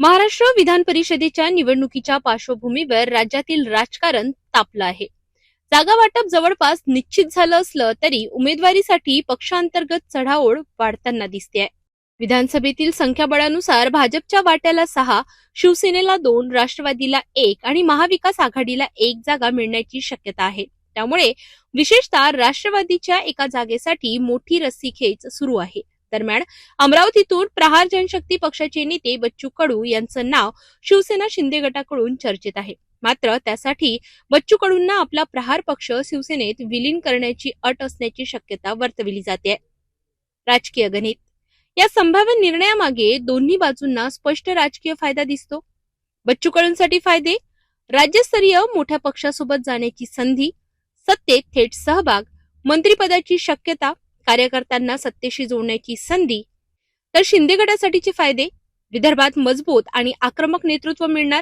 महाराष्ट्र विधान परिषदेच्या निवडणुकीच्या पार्श्वभूमीवर राज्यातील राजकारण तापलं आहे. जागा वाटप जवळपास निश्चित झालं असलं तरी उमेदवारीसाठी पक्षांतर्गत चढाओढ वाढताना दिसतेय. विधानसभेतील संख्याबळानुसार भाजपच्या वाट्याला 6, शिवसेनेला 2, राष्ट्रवादीला 1 आणि महाविकास आघाडीला 1 जागा मिळण्याची शक्यता आहे. त्यामुळे विशेषतः राष्ट्रवादीच्या एका जागेसाठी मोठी रस्सीखेच सुरू आहे. दरम्यान अमरावतीतून प्रहार जनशक्ती पक्षाचे नेते बच्चू कडू यांचं नाव शिवसेना शिंदे गटाकडून चर्चेत आहे. मात्र त्यासाठी बच्चू कडूंना आपला प्रहार पक्ष शिवसेनेत विलीन करण्याची अट असण्याची शक्यता वर्तविली जाते. राजकीय गणित. या संभाव्य निर्णयामागे दोन्ही बाजूंना स्पष्ट राजकीय फायदा दिसतो. बच्चू कडूंसाठी फायदे: राज्यस्तरीय मोठ्या पक्षासोबत जाण्याची संधी, सत्तेत थेट सहभाग, मंत्रिपदाची शक्यता, कार्यकर्त्यांना सत्तेशी जोडण्याची संधी. तर शिंदे गटासाठीचे फायदे: विदर्भात मजबूत आणि आक्रमक नेतृत्व मिळणार,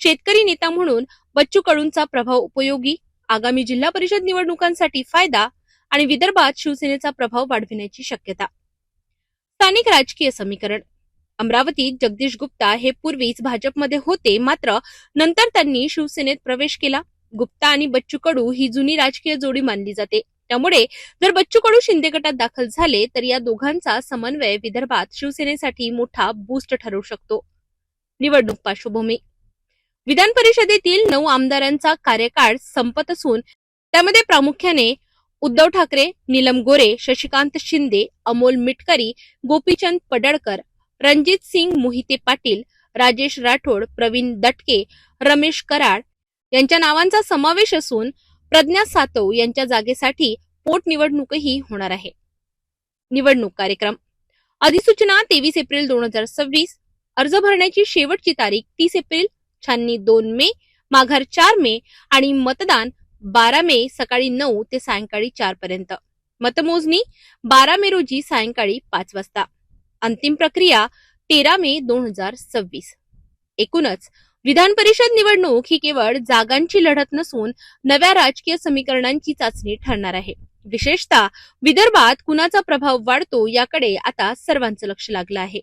शेतकरी नेता म्हणून बच्चू कडूंचा प्रभाव उपयोगी, आगामी जिल्हा परिषद निवडणुकांसाठी फायदा आणि विदर्भात शिवसेनेचा प्रभाव वाढविण्याची शक्यता. स्थानिक राजकीय समीकरण. अमरावतीत जगदीश गुप्ता हे पूर्वीच भाजपमध्ये होते, मात्र नंतर त्यांनी शिवसेनेत प्रवेश केला. गुप्ता आणि बच्चू कडू ही जुनी राजकीय जोडी मानली जाते. त्यामुळे जर बच्चू कडू शिंदे गटात दाखल झाले तर या दोघांचा समन्वय विदर्भात शिवसेनेसाठी मोठा बूस्ट ठरू शकतो. निवडणूक पार्श्वभूमी. विधान परिषदेतील 9 आमदारांचा कार्यकाळ संपत असून त्यामध्ये प्रामुख्याने उद्धव ठाकरे, नीलम गोरे, शशिकांत शिंदे, अमोल मिटकरी, गोपीचंद पडळकर, रणजित सिंग मोहिते पाटील, राजेश राठोड, प्रवीण दटके, रमेश कराड यांच्या नावांचा समावेश असून प्रज्ञा सातव यांच्या जागेसाठी पोटनिवडणूकही होणार आहे. निवडणूक कार्यक्रम. अधिसूचना 23 एप्रिल 2026. अर्ज भरण्याची शेवटची तारीख 30 एप्रिल, छाननी 2 मे, माघार 4 मे आणि मतदान 12 मे सकाळी 9 ते सायंकाळी 4 पर्यंत. मतमोजणी 12 मे रोजी सायंकाळी 5 वाजता. अंतिम प्रक्रिया 13 मे 2026. एकूणच विधान परिषद निवडणूक ही केवळ जागांची लढत नसून नव्या राजकीय समीकरणांची चाचणी ठरणार आहे. विशेषतः विदर्भात कुणाचा प्रभाव वाढतो याकडे आता सर्वांचं लक्ष लागलं आहे.